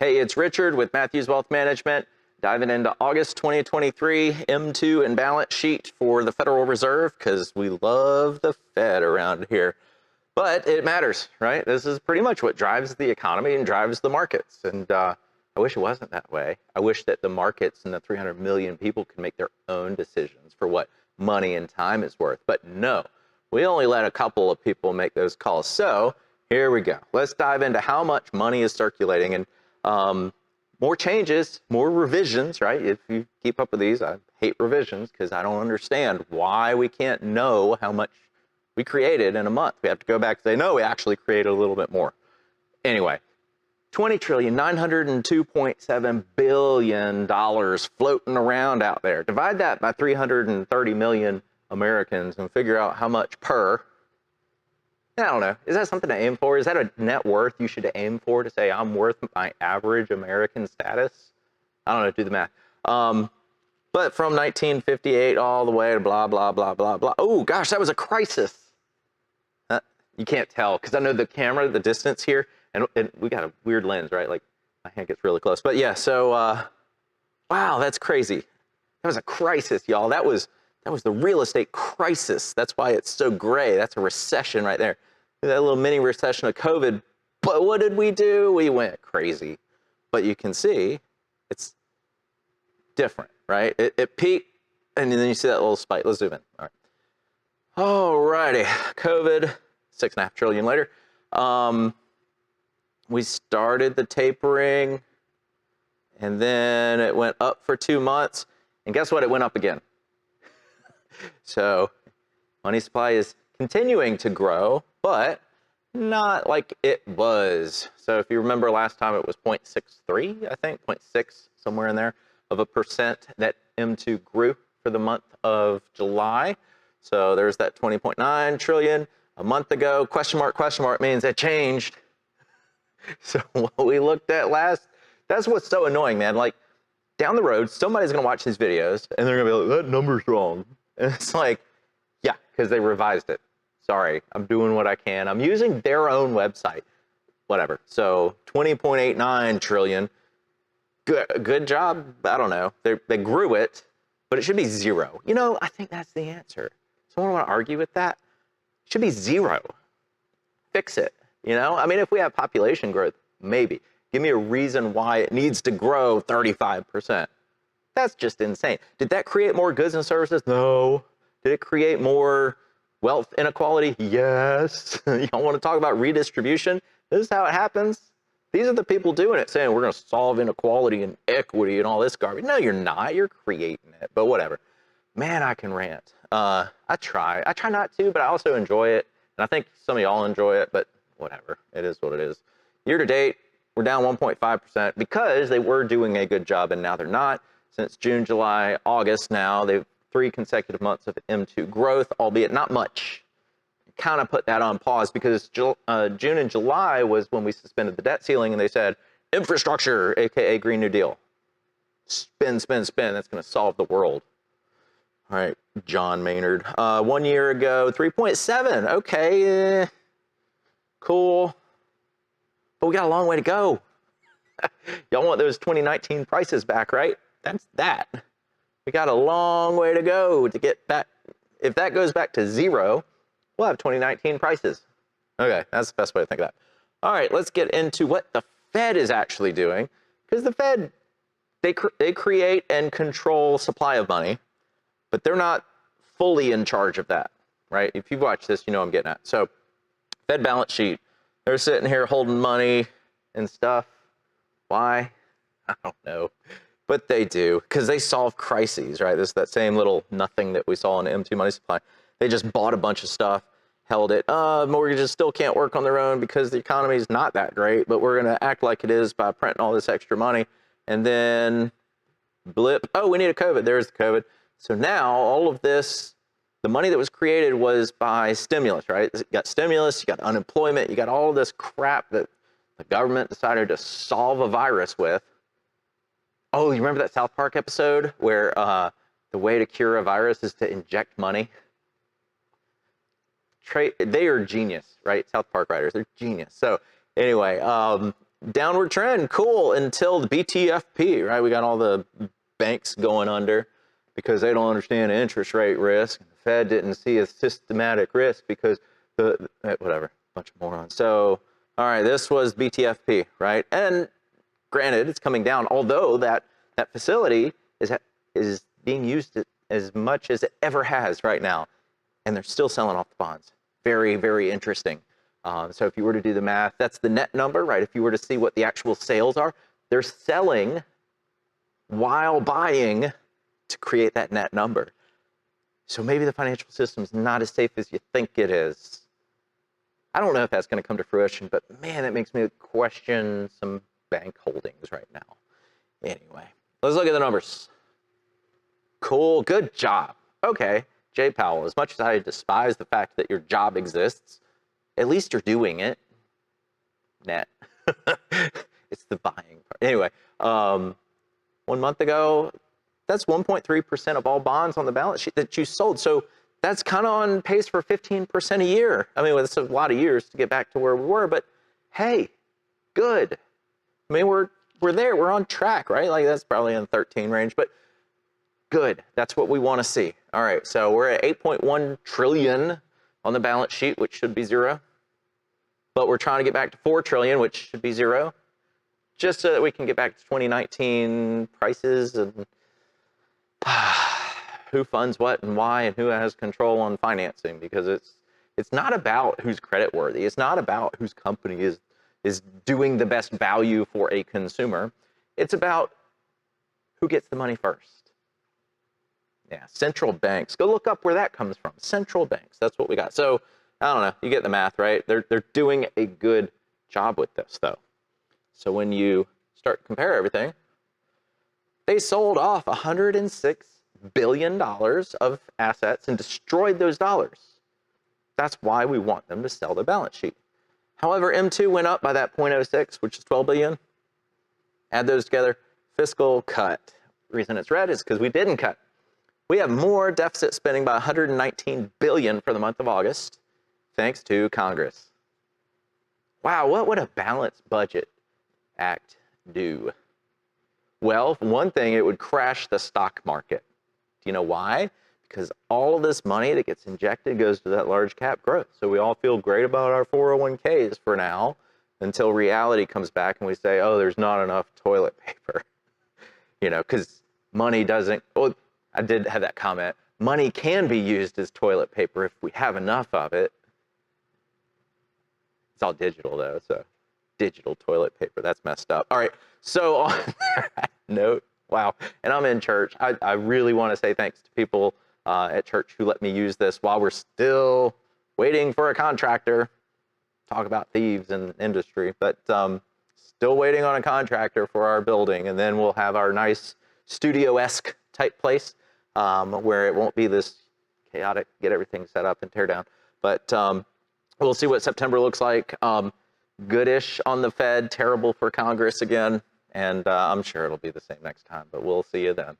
Hey, it's Richard with Matthews Wealth Management, diving into August 2023 M2 and balance sheet for the Federal Reserve, because we love the Fed around here. But it matters, right? This is pretty much what drives the economy and drives the markets. And I wish it wasn't that way. I wish that the markets and the 300 million people could make their own decisions for what money and time is worth. But no, we only let a couple of people make those calls. So here we go. Let's dive into how much money is circulating. And more changes, more revisions, right? If you keep up with these, I hate revisions because I don't understand why we can't know how much we created in a month. We have to go back and say, no, we actually created a little bit more. Anyway, $20,902.7 billion floating around out there. Divide that by 330 million Americans and figure out how much per. I don't know. Is that something to aim for? Is that a net worth you should aim for, to say I'm worth my average American status? I don't know. Do the math. But from 1958 all the way to blah, blah, blah, blah, blah. Oh, gosh, that was a crisis. You can't tell because I know the camera, the distance here, and we got a weird lens, right? Like my hand gets really close. But yeah, so, wow, that's crazy. That was a crisis, y'all. That was the real estate crisis. That's why it's so gray. That's a recession right there. That little mini recession of COVID. But what did we do? We went crazy. But you can see it's different, right? It peaked, and then you see that little spike. Let's zoom in. All right. All righty. COVID, 6.5 trillion later. We started the tapering, and then it went up for 2 months. And guess what? It went up again. So money supply is continuing to grow, but not like it was. So if you remember last time, it was 0.63, I think, 0.6, somewhere in there, of a percent that M2 grew for the month of July. So there's that 20.9 trillion a month ago. Question mark means it changed. So what we looked at last, that's what's so annoying, man. Like down the road, somebody's going to watch these videos and they're going to be like, that number's wrong. And it's like, yeah, because they revised it. Sorry, I'm doing what I can. I'm using their own website, whatever. So 20.89 trillion, good job. I don't know. They grew it, but it should be zero. You know, I think that's the answer. Someone want to argue with that? It should be zero. Fix it. You know, I mean, if we have population growth, maybe. Give me a reason why it needs to grow 35%. That's just insane. Did that create more goods and services? No. Did it create more wealth inequality? Yes. You don't want to talk about redistribution? This is how it happens. These are the people doing it, saying we're going to solve inequality and equity and all this garbage. No, you're not. You're creating it, but whatever. Man, I can rant. I try not to, but I also enjoy it. And I think some of y'all enjoy it, but whatever. It is what it is. Year to date, we're down 1.5% because they were doing a good job and now they're not. Since June, July, August now, they've 3 consecutive months of M2 growth, albeit not much. Kind of put that on pause because June and July was when we suspended the debt ceiling and they said, infrastructure, AKA Green New Deal. Spin, spin, spin. That's going to solve the world. All right, John Maynard. 1 year ago, 3.7. Okay, cool. But we got a long way to go. Y'all want those 2019 prices back, right? That's that. We got a long way to go to get back. If that goes back to zero, we'll have 2019 prices. Okay, that's the best way to think of that. All right, let's get into what the Fed is actually doing. Because the Fed, they create and control supply of money, but they're not fully in charge of that, right? If you've watched this, you know what I'm getting at. So Fed balance sheet, they're sitting here holding money and stuff. Why? I don't know. But they do, because they solve crises, right? This is that same little nothing that we saw in M2 money supply. They just bought a bunch of stuff, held it. Mortgages still can't work on their own because the economy is not that great, but we're going to act like it is by printing all this extra money. And then blip. Oh, we need a COVID. There's the COVID. So now all of this, the money that was created was by stimulus, right? You got stimulus, you got unemployment, you got all this crap that the government decided to solve a virus with. Oh, you remember that South Park episode where the way to cure a virus is to inject money? They are genius, right? South Park writers, they're genius. So anyway, downward trend, cool, until the BTFP, right? We got all the banks going under because they don't understand interest rate risk. The Fed didn't see a systematic risk because whatever, bunch of morons. So, all right, this was BTFP, right? And granted, it's coming down, although that facility is being used as much as it ever has right now, and they're still selling off the bonds. Very, very interesting. So if you were to do the math, that's the net number, right? If you were to see what the actual sales are, they're selling while buying to create that net number. So maybe the financial system's not as safe as you think it is. I don't know if that's going to come to fruition, but man, that makes me question some bank holdings right now. Anyway, let's look at the numbers. Cool, good job. Okay, Jay Powell, as much as I despise the fact that your job exists, at least you're doing it. Net. It's the buying part. Anyway, 1 month ago, that's 1.3% of all bonds on the balance sheet that you sold. So that's kind of on pace for 15% a year. I mean, it's a lot of years to get back to where we were, but hey, good. I mean, we're there. We're on track, right? Like that's probably in the 13 range, but good. That's what we want to see. All right, so we're at 8.1 trillion on the balance sheet, which should be zero. But we're trying to get back to 4 trillion, which should be zero, just so that we can get back to 2019 prices and who funds what and why and who has control on financing, because it's not about who's creditworthy. It's not about whose company is doing the best value for a consumer. It's about who gets the money first. Yeah, central banks. Go look up where that comes from. Central banks. That's what we got. So I don't know. You get the math, right? They're doing a good job with this, though. So when you start to compare everything, they sold off $106 billion of assets and destroyed those dollars. That's why we want them to sell their balance sheet. However, M2 went up by that 0.06, which is 12 billion. Add those together. Fiscal cut. The reason it's red is because we didn't cut. We have more deficit spending by 119 billion for the month of August, thanks to Congress. Wow, what would a balanced budget act do? Well, for one thing, it would crash the stock market. Do you know why? Because all of this money that gets injected goes to that large cap growth. So we all feel great about our 401ks for now, until reality comes back and we say, oh, there's not enough toilet paper. You know, because money doesn't, well, I did have that comment. Money can be used as toilet paper if we have enough of it. It's all digital though, so digital toilet paper, that's messed up. All right, so on that note, wow, and I'm in church. I really want to say thanks to people at church who let me use this while we're still waiting for a contractor. Talk about thieves in industry, but still waiting on a contractor for our building, and then we'll have our nice studio-esque type place where it won't be this chaotic, get everything set up and tear down. But we'll see what September looks like. Goodish on the Fed, terrible for Congress again, and I'm sure it'll be the same next time, but we'll see you then.